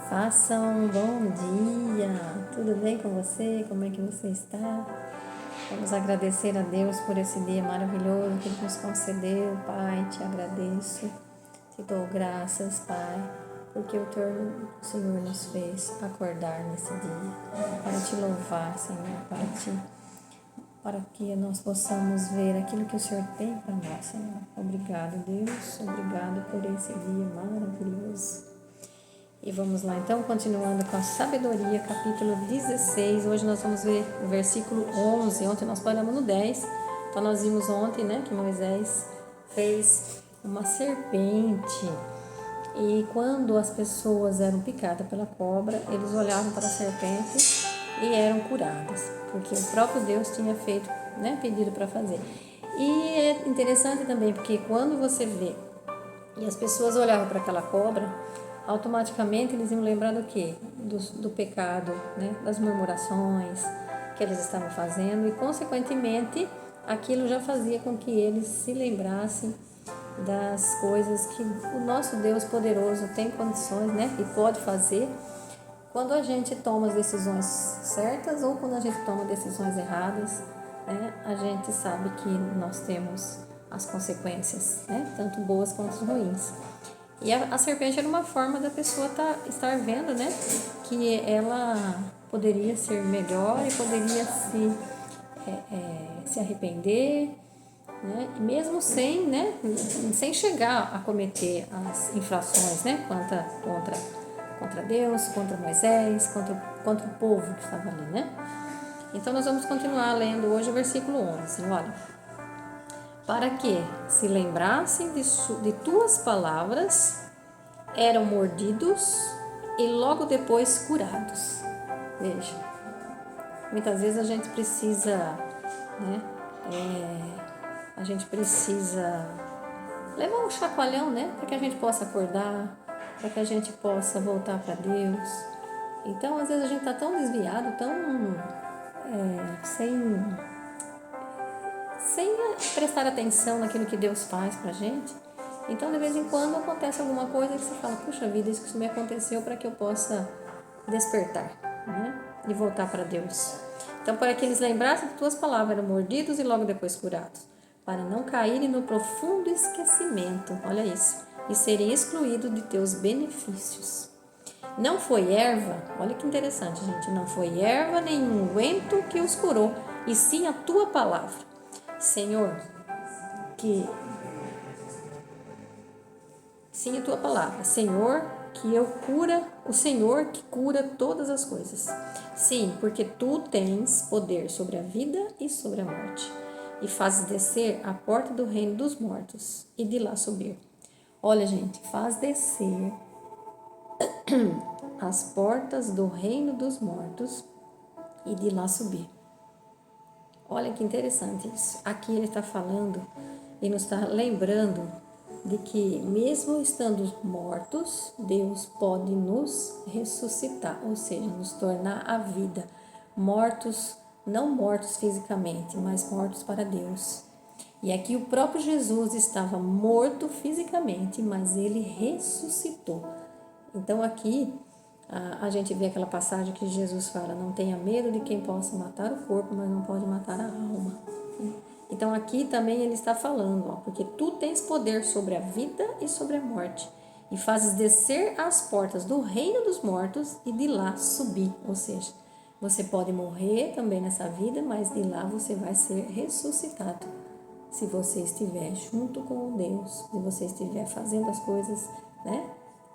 Faça um bom dia. Tudo bem com você? Como é que você está? Vamos agradecer a Deus por esse dia maravilhoso que Ele nos concedeu. Pai, te agradeço. Te dou graças, Pai, porque o Senhor nos fez acordar nesse dia. Para te louvar, Senhor, para que nós possamos ver aquilo que o Senhor tem para nós, Senhor. Obrigado, Deus. Obrigado por esse dia maravilhoso. E vamos lá, então, continuando com a sabedoria, capítulo 16. Hoje nós vamos ver o versículo 11. Ontem nós paramos no 10. Então, nós vimos ontem, né, que Moisés fez uma serpente. E quando as pessoas eram picadas pela cobra, eles olhavam para a serpente e eram curadas. Porque o próprio Deus tinha feito, né, pedido para fazer. E é interessante também, porque quando você vê e as pessoas olhavam para aquela cobra, automaticamente eles iam lembrar do quê? Do pecado, né? Das murmurações que eles estavam fazendo e, consequentemente, aquilo já fazia com que eles se lembrassem das coisas que o nosso Deus poderoso tem condições, né? E pode fazer quando a gente toma as decisões certas ou quando a gente toma decisões erradas, né? A gente sabe que nós temos as consequências, né? Tanto boas quanto ruins. E a serpente era uma forma da pessoa estar vendo, né, que ela poderia ser melhor e poderia se arrepender, né, e mesmo sem, né, sem chegar a cometer as infrações, né, contra Deus, contra Moisés, contra o povo que estava ali, né. Então nós vamos continuar lendo hoje o versículo 11, olha. Para que se lembrassem de tuas palavras, eram mordidos e logo depois curados. Veja, muitas vezes a gente precisa, né, a gente precisa levar um chacoalhão, né, para que a gente possa acordar, para que a gente possa voltar para Deus. Então, às vezes a gente está tão desviado, tão sem prestar atenção naquilo que Deus faz pra gente. Então, de vez em quando acontece alguma coisa que você fala, puxa vida, isso me aconteceu para que eu possa despertar, né? E voltar para Deus. Então, para que eles lembrassem de tuas palavras, eram mordidos e logo depois curados, para não caírem no profundo esquecimento, olha isso, e serem excluídos de teus benefícios. Não foi erva, olha que interessante, gente, não foi erva nem unguento que os curou, e sim a tua palavra. Senhor, que sim a tua palavra, Senhor, que eu cura, o Senhor que cura todas as coisas. Sim, porque tu tens poder sobre a vida e sobre a morte, e fazes descer a porta do reino dos mortos e de lá subir. Olha, gente, faz descer as portas do reino dos mortos e de lá subir. Olha que interessante isso. Aqui ele está falando e nos está lembrando de que mesmo estando mortos, Deus pode nos ressuscitar, ou seja, nos tornar a vida. Mortos, não mortos fisicamente, mas mortos para Deus. E aqui o próprio Jesus estava morto fisicamente, mas ele ressuscitou. Então aqui a gente vê aquela passagem que Jesus fala, não tenha medo de quem possa matar o corpo, mas não pode matar a alma. Então aqui também ele está falando, ó, porque tu tens poder sobre a vida e sobre a morte, e fazes descer as portas do reino dos mortos e de lá subir. Ou seja, você pode morrer também nessa vida, mas de lá você vai ser ressuscitado. Se você estiver junto com Deus, se você estiver fazendo as coisas, né,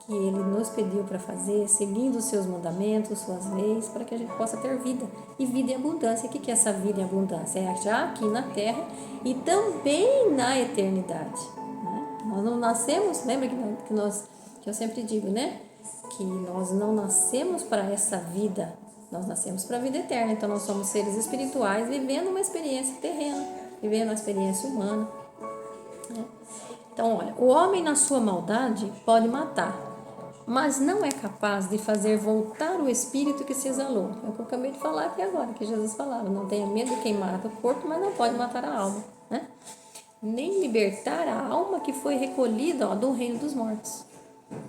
que Ele nos pediu para fazer, seguindo os seus mandamentos, suas leis, para que a gente possa ter vida. E vida em abundância. O que é essa vida em abundância? É já aqui na terra e também na eternidade. Né? Nós não nascemos, lembra que eu sempre digo, né? Que nós não nascemos para essa vida, nós nascemos para a vida eterna. Então nós somos seres espirituais vivendo uma experiência terrena, vivendo uma experiência humana. Né? Então, olha, o homem na sua maldade pode matar, mas não é capaz de fazer voltar o espírito que se exalou. É o que eu acabei de falar aqui agora, que Jesus falava, não tenha medo de quem mata o corpo, mas não pode matar a alma, né? Nem libertar a alma que foi recolhida, ó, do reino dos mortos.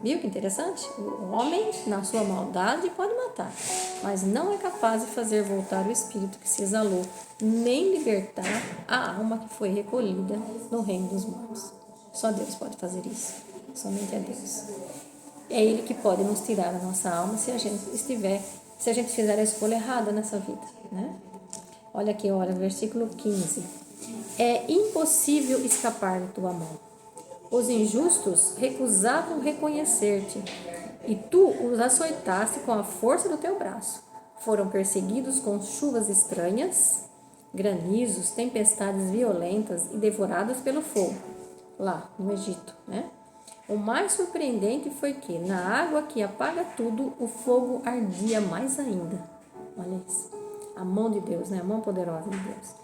Viu que interessante? O homem, na sua maldade, pode matar, mas não é capaz de fazer voltar o espírito que se exalou, nem libertar a alma que foi recolhida no reino dos mortos. Só Deus pode fazer isso. Somente é Deus. É Ele que pode nos tirar a nossa alma se a gente fizer a escolha errada nessa vida, né? Olha aqui, olha, versículo 15. É impossível escapar da tua mão. Os injustos recusavam reconhecer-te, e tu os açoitaste com a força do teu braço. Foram perseguidos com chuvas estranhas, granizos, tempestades violentas e devorados pelo fogo, lá no Egito, né? O mais surpreendente foi que, na água que apaga tudo, o fogo ardia mais ainda. Olha isso. A mão de Deus, né? A mão poderosa de Deus.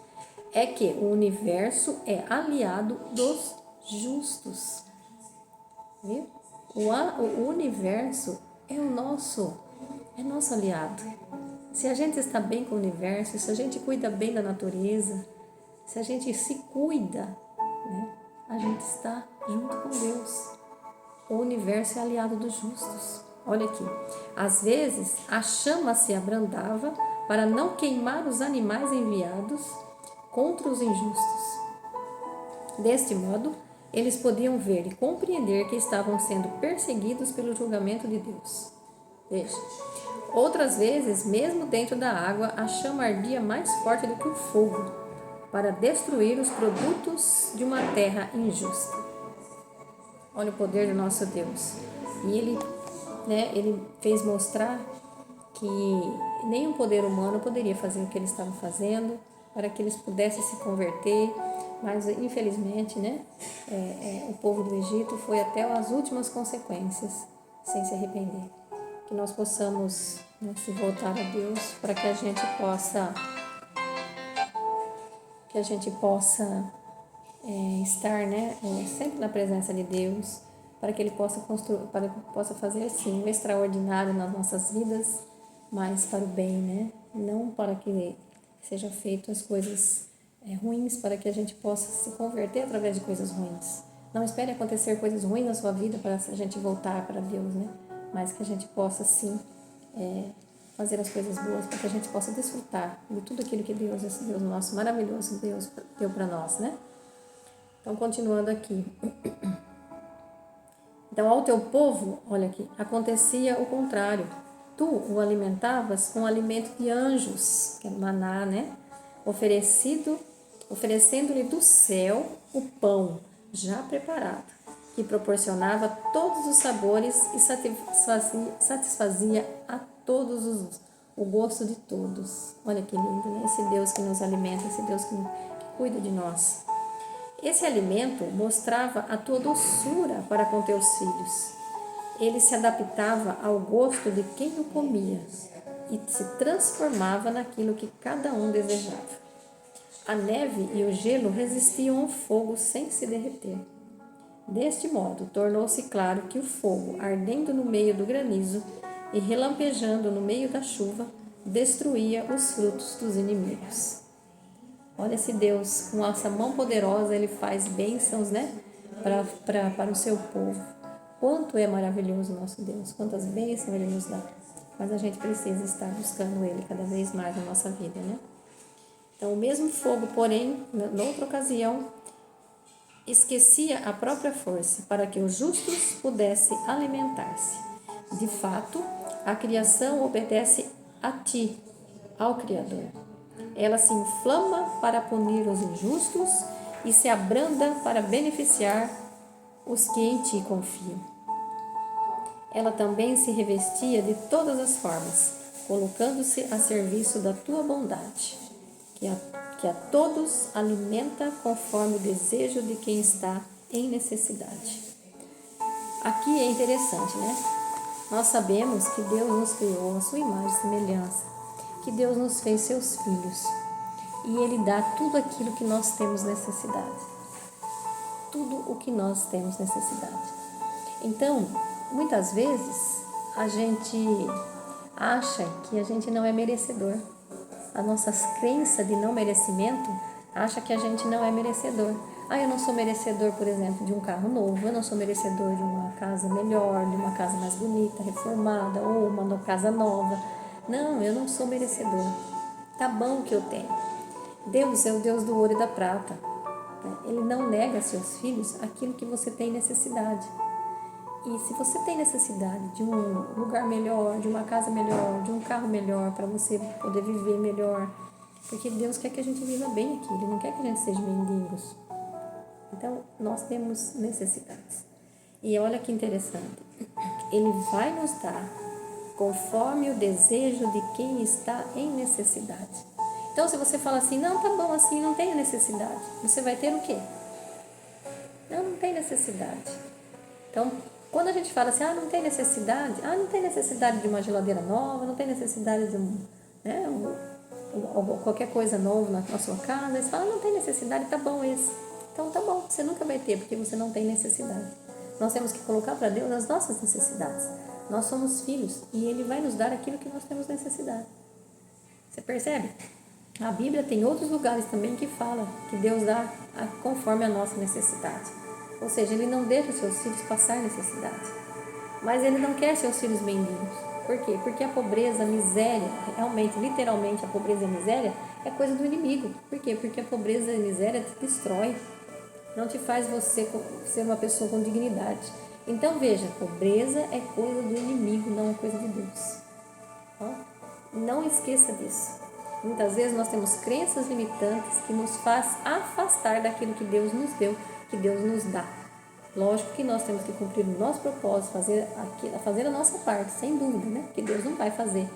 É que o universo é aliado dos justos. Viu? O universo é nosso aliado. Se a gente está bem com o universo, se a gente cuida bem da natureza, se a gente se cuida, né? A gente está junto com Deus. O universo é aliado dos justos. Olha aqui. Às vezes, a chama se abrandava para não queimar os animais enviados contra os injustos. Deste modo, eles podiam ver e compreender que estavam sendo perseguidos pelo julgamento de Deus. Veja. Outras vezes, mesmo dentro da água, a chama ardia mais forte do que o fogo, para destruir os produtos de uma terra injusta. Olha o poder do nosso Deus. E ele fez mostrar que nenhum poder humano poderia fazer o que eles estavam fazendo, para que eles pudessem se converter, mas infelizmente, o povo do Egito foi até as últimas consequências, sem se arrepender. Que nós possamos se voltar a Deus, para que a gente possa estar sempre na presença de Deus, para que Ele possa para que possa fazer sim o extraordinário nas nossas vidas, mas para o bem, né? Não para que sejam feitas coisas ruins, para que a gente possa se converter através de coisas ruins. Não espere acontecer coisas ruins na sua vida para a gente voltar para Deus, né? Mas que a gente possa sim fazer as coisas boas, para que a gente possa desfrutar de tudo aquilo que Deus, esse Deus nosso maravilhoso, Deus deu para nós, né? Então, continuando aqui. Então, ao teu povo, olha aqui, acontecia o contrário. Tu o alimentavas com alimento de anjos, que é maná, né? Oferecendo-lhe do céu o pão já preparado, que proporcionava todos os sabores e satisfazia a todos o gosto de todos. Olha que lindo, né? Esse Deus que nos alimenta, esse Deus que cuida de nós. Esse alimento mostrava a tua doçura para com teus filhos. Ele se adaptava ao gosto de quem o comia e se transformava naquilo que cada um desejava. A neve e o gelo resistiam ao fogo sem se derreter. Deste modo, tornou-se claro que o fogo, ardendo no meio do granizo e relampejando no meio da chuva, destruía os frutos dos inimigos. Olha esse Deus, com essa mão poderosa, Ele faz bênçãos, para o seu povo. Quanto é maravilhoso o nosso Deus, quantas bênçãos Ele nos dá. Mas a gente precisa estar buscando Ele cada vez mais na nossa vida, né? Então, o mesmo fogo, porém, noutra ocasião, esquecia a própria força para que os justos pudessem alimentar-se. De fato, a criação obedece a ti, ao Criador. Ela se inflama para punir os injustos e se abranda para beneficiar os que em ti confiam. Ela também se revestia de todas as formas, colocando-se a serviço da tua bondade, que a todos alimenta conforme o desejo de quem está em necessidade. Aqui é interessante, né? Nós sabemos que Deus nos criou a sua imagem e semelhança, que Deus nos fez seus filhos e Ele dá tudo aquilo que nós temos necessidade. Tudo o que nós temos necessidade. Então, muitas vezes, a gente acha que a gente não é merecedor. As nossas crenças de não merecimento acha que a gente não é merecedor. Eu não sou merecedor, por exemplo, de um carro novo, eu não sou merecedor de uma casa melhor, de uma casa mais bonita, reformada, ou uma casa nova. Não, eu não sou merecedor. Tá bom o que eu tenho. Deus é o Deus do ouro e da prata. Ele não nega a seus filhos aquilo que você tem necessidade. E se você tem necessidade de um lugar melhor, de uma casa melhor, de um carro melhor, para você poder viver melhor, porque Deus quer que a gente viva bem aqui, Ele não quer que a gente seja mendigos. Então, nós temos necessidades. E olha que interessante, Ele vai nos dar conforme o desejo de quem está em necessidade. Então, se você fala assim, não, tá bom assim, não tenho necessidade, você vai ter o quê? Não tem necessidade. Então, quando a gente fala assim, não tem necessidade, não tem necessidade de uma geladeira nova, não tem necessidade de qualquer coisa nova na sua casa, você fala, não tem necessidade, tá bom esse. Então tá bom, você nunca vai ter, porque você não tem necessidade. Nós temos que colocar para Deus as nossas necessidades. Nós somos filhos e Ele vai nos dar aquilo que nós temos necessidade. Você percebe? A Bíblia tem outros lugares também que fala que Deus dá conforme a nossa necessidade. Ou seja, Ele não deixa os seus filhos passar necessidade. Mas Ele não quer seus filhos mendigos. Por quê? Porque a pobreza, a miséria, realmente, literalmente, a pobreza e a miséria é coisa do inimigo. Por quê? Porque a pobreza e a miséria te destrói. Não te faz você ser uma pessoa com dignidade. Então, veja, pobreza é coisa do inimigo, não é coisa de Deus. Não esqueça disso. Muitas vezes nós temos crenças limitantes que nos faz afastar daquilo que Deus nos deu, que Deus nos dá. Lógico que nós temos que cumprir o nosso propósito, fazer a nossa parte, sem dúvida, né? Porque Deus não vai fazer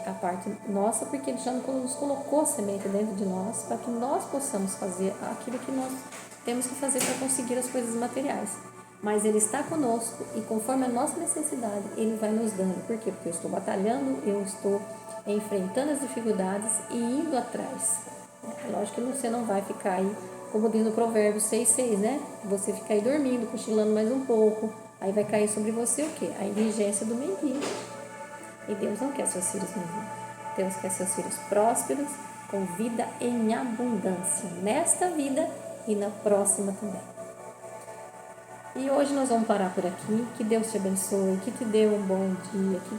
a parte nossa, porque Ele já nos colocou a semente dentro de nós para que nós possamos fazer aquilo que nós temos que fazer para conseguir as coisas materiais. Mas Ele está conosco e conforme a nossa necessidade, Ele vai nos dando. Por quê? Porque eu estou batalhando, eu estou enfrentando as dificuldades e indo atrás. Lógico que você não vai ficar aí, como diz no Provérbio 6,6, né? Você fica aí dormindo, cochilando mais um pouco, aí vai cair sobre você o quê? A indigência do mendigo. E Deus não quer seus filhos mendigos. Deus quer seus filhos prósperos, com vida em abundância, nesta vida e na próxima também. E hoje nós vamos parar por aqui. Que Deus te abençoe, que te dê um bom dia, que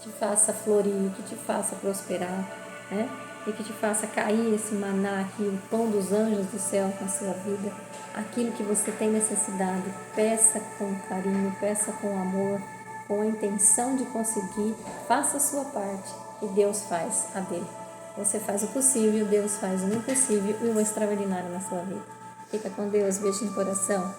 te faça florir, que te faça prosperar, né? E que te faça cair esse maná aqui, o pão dos anjos do céu na sua vida. Aquilo que você tem necessidade, peça com carinho, peça com amor, com a intenção de conseguir, faça a sua parte e Deus faz a dele. Você faz o possível, Deus faz o impossível e o extraordinário na sua vida. Fica com Deus, beijo no coração.